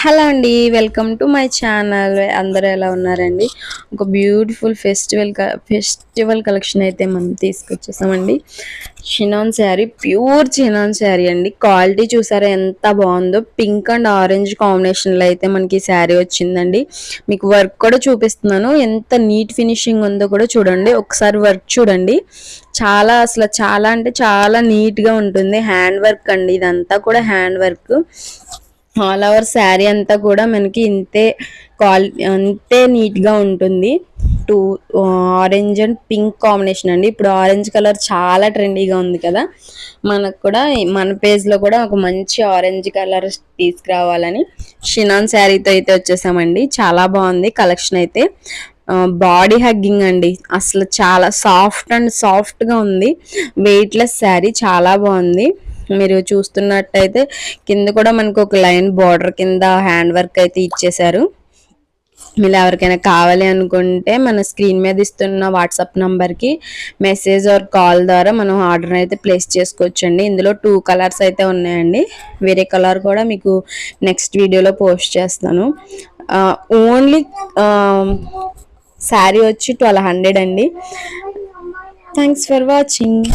Hello అండి, welcome to my channel. అందరూ ఎలా ఉన్నారండి? ఒక బ్యూటిఫుల్ ఫెస్టివల్ కలెక్షన్ అయితే మనం తీసుకొచ్చేసామండి. Chinon saree, pure chinon saree అండి. క్వాలిటీ చూసారా ఎంత బాగుందో. పింక్ అండ్ ఆరెంజ్ కాంబినేషన్లో అయితే మనకి ఈ శారీ వచ్చిందండి. మీకు వర్క్ కూడా చూపిస్తున్నాను, ఎంత నీట్ ఫినిషింగ్ ఉందో కూడా చూడండి. ఒకసారి వర్క్ చూడండి, అసలు చాలా అంటే చాలా నీట్గా ఉంటుంది. హ్యాండ్ వర్క్ అండి, ఇదంతా కూడా hand work. All over sari అంతా కూడా మనకి అంతే నీట్గా ఉంటుంది. Two orange and pink combination అండి. ఇప్పుడు ఆరెంజ్ కలర్ చాలా ట్రెండీగా ఉంది కదా, మనకు కూడా మన పేజ్లో కూడా ఒక మంచి ఆరెంజ్ కలర్ తీసుకురావాలని షినాన్ శారీతో అయితే వచ్చేసామండి. చాలా బాగుంది కలెక్షన్ అయితే. బాడీ హగ్గింగ్ అండి, అసలు చాలా సాఫ్ట్గా ఉంది. వెయిట్లెస్ శారీ, చాలా బాగుంది. మీరు చూస్తున్నట్టయితే కింద కూడా మనకు ఒక లైన్ బార్డర్ కింద హ్యాండ్ వర్క్ అయితే ఇచ్చేసారు. మీరు ఎవరికైనా కావాలి అనుకుంటే మన స్క్రీన్ మీద ఇస్తున్న వాట్సాప్ నంబర్కి మెసేజ్ ఆర్ కాల్ ద్వారా మనం ఆర్డర్ అయితే ప్లేస్ చేసుకోవచ్చండి. ఇందులో 2 కలర్స్ అయితే ఉన్నాయండి. వేరే కలర్ కూడా మీకు నెక్స్ట్ వీడియోలో పోస్ట్ చేస్తాను. ఓన్లీ శారీ వచ్చి 1200 అండి. Thanks for watching.